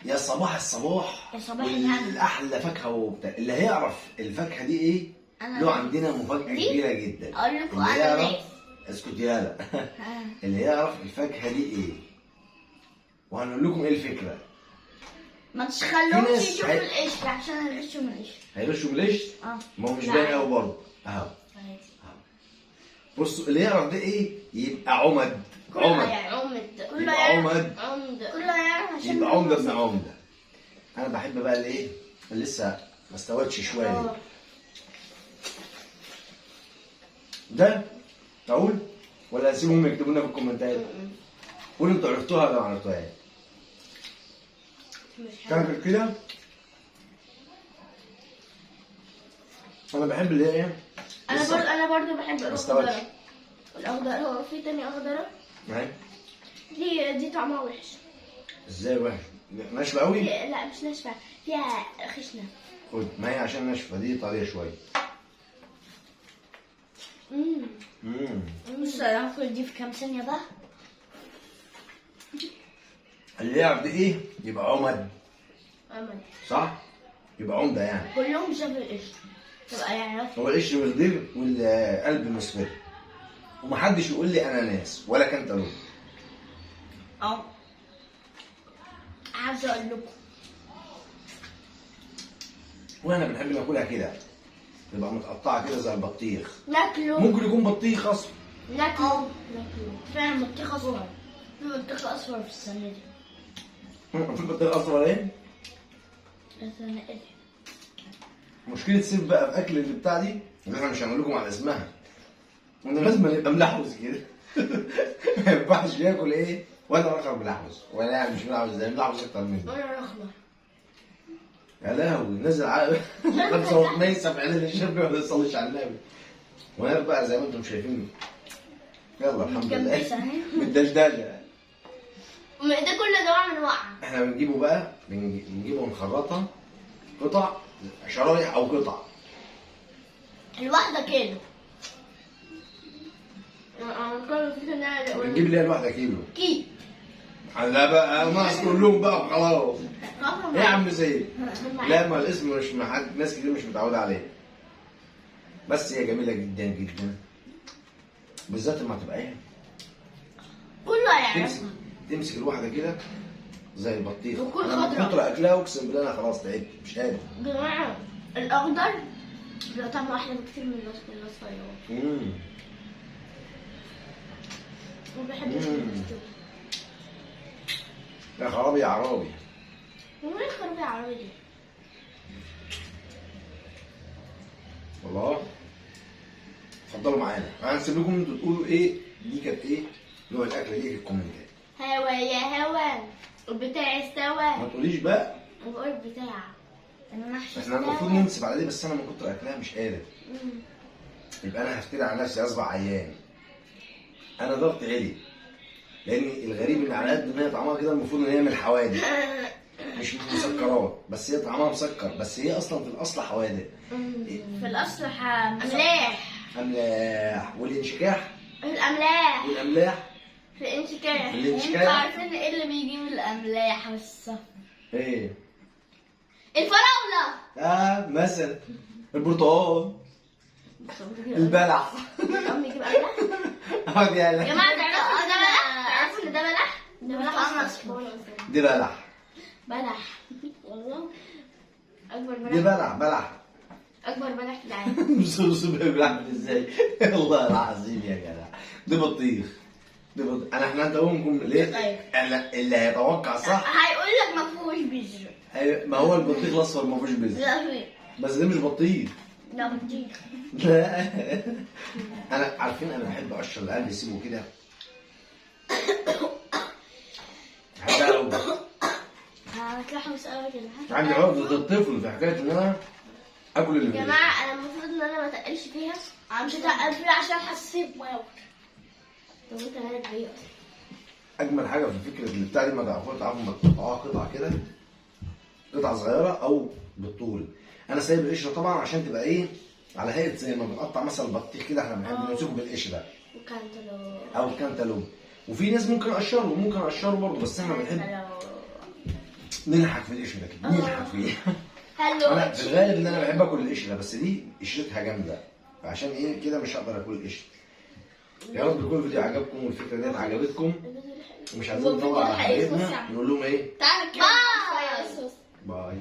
يا صباح الصباح يا صباح الهنا. والاحلى فاكهه وبتاع. اللي هيعرف الفاكهه دي ايه له عندنا مفاجاه دي؟ كبيره جدا. اقول لكم اللي انا يعرف ليه. اسكت يالا. اللي يعرف الفاكهه دي ايه وهنقول لكم ايه الفكره. ما في تخلوهمش ناس يشوفوا القشر عشان هيغشوا من القشر. هيرشوا بليش. ما هو مش باين قوي برضه اهو. بصوا اللي يعرف ده ايه يبقى عمد. كله يبقى عمد. كله يعرف عشان يبقى عمده ابن عمده. انا بحب بقى الايه اللي لسه ما استوتش شويه دي. ده اقول ولا اسيبهم يكتبوا لنا في الكومنتات؟ قولوا انتوا عرفتوها ولا ما عرفتوهاش. كان كده انا بحب اللي هي ايه. انا برضو بحب ما استوتش. الاخضر. هو في تاني اخضره معايا دي طعمها وحش. ازاي وحش؟ ناشفه قوي؟ لا مش ناشفه، فيها خشنه. خد ما هي عشان ناشفه دي طريه شويه. بص انا هاكل دي في كام ثانيه بقى. اللي يعرف دي ايه يبقى عمد. صح؟ يبقى عمده يعني. كلهم شافوا القشر تبقى يعرف. هو القشر والديل والقلب مصفر. ومحدش يقول لي اناناس ولا كانتالوب. عايزه اقول لكم واحنا بنحب ناكلها كده تبقى متقطعه كده زي البطيخ. ناكله. ممكن يكون بطيخ اصفر. ناكله فعلا بطيخ اصفر. في بطيخ اصفر في السنه دي. في بطيخ اصفر ايه؟ السنه دي. مشكله سيف بقى في اكل اللي بتاع دي اللي احنا مش هنقول لكم على اسمها. انا لازم يبقى ملحوس كده. ما ينفعش ياكل ايه وانا رخر ملحوس ولا يعني مش ملحوس زي ملحوس اكتر مني. وانا رخمه. يا لهوي نزل لابسه وخميسه في عيد الشاب ما بيصليش على النبي. وانا بقى زي ما انتم شايفين يلا الحمد لله بالدشداشه. ده كل ده من وقعه. احنا بنجيبه بقى بنجيبه ونخرطها قطع شرايح او قطع. الواحده كيلو. بنجيب اللي هي الواحده كيلو. كيلو. لا بقى ناقص كلهم بقى وخلاص. ايه يا عم زيد؟ لا ما الاسم مش ناس كتير مش متعوده عليه. بس هي جميله جدا جدا بالذات لما تبقى ايه كله هيعرفها. تمسك الواحده كده زي البطيخ. وكل انا من خضرة. كتر اكلها اقسم بالله انا خلاص تعبت مش قادر. يا جماعه الاخضر له طعم احلى بكتير من الاصفر. ما بحبش يا خرابي يا عرابي. وين الخرابي العربي دي؟ والله اتفضلوا معانا هنسيب لكم انتوا تقولوا ايه دي كانت ايه نوع الاكله دي في الكومنتات. هوا يا هوا البتاع استوى. ما تقوليش بقى. بقول بتاع المحشي احنا المفروض ننسب على دي بس انا من كتر اكلها مش قادر. يبقى انا هفتري على نفسي اصبع عيان. انا ضغط عالي لان الغريب ان على قد ما هي طعمها كده المفروض ان هي من الحوادق مش من المسكرات. بس هي طعمها مسكر بس هي اصلا في الاصل حوادق. في الاصل املاح. املاح والانشكاح. الاملاح. والاملاح في الانشكاح. الانشكاح. انتوا عارفين ايه اللي بيجي من الاملاح والصفر؟ ايه؟ الفراوله. مثلا البرتقال البلح. امي يجيب املاح. يا جماعه تعرفوا ان ده بلح؟ تعرفوا ان ده بلح؟ ده بلح اصفر. دي بلح. بلح والله اكبر بلح. دي بلح. اكبر بلح في العالم. بص بيعمل ازاي. والله العظيم يا جدع دي بطيخ. احنا هندومكم ليه؟ اللي هيتوقع صح هيقول لك ما فيهوش بذر. ما هو البطيخ الاصفر ما فيهوش بذر. لا فيه. بس ده مش بطيخ. لا بطيخ. لا انا عارفين انا بحب اقشر القلب يسيبه كده. بحبها قوي. هتلاحظ قوي كده. عندي عقدة الطفل في حكايه ان انا اكل اللي يا جماعه انا المفروض ان انا ما اتقلش فيها. انا مش هتقل فيها عشان حسيت واو. طب انت مالك بيا؟ اجمل حاجه في الفكره اللي بتاع دي ما تعرفوا تقطعوها قطع كده قطع صغيره او بالطول. انا سايب القشره طبعا عشان تبقى ايه على هيئه زي ما بنقطع مثلا البطيخ كده. احنا بنحب نمسكه بالقشره او الكانتالوب. وفي ناس ممكن اقشره برضه بس احنا بنحب ننحت في القشره كده، ننحت فيه. هلو انا في الغالب ان انا بحب اكل القشره، بس دي قشرتها جامده، فعشان ايه كده مش هقدر اكل القشره. يا رب يكون الفيديو عجبكم والفكره ديت عجبتكم، ومش عايزين نطول على حلقتنا، نقول لهم ايه؟ تعالى كده. باي.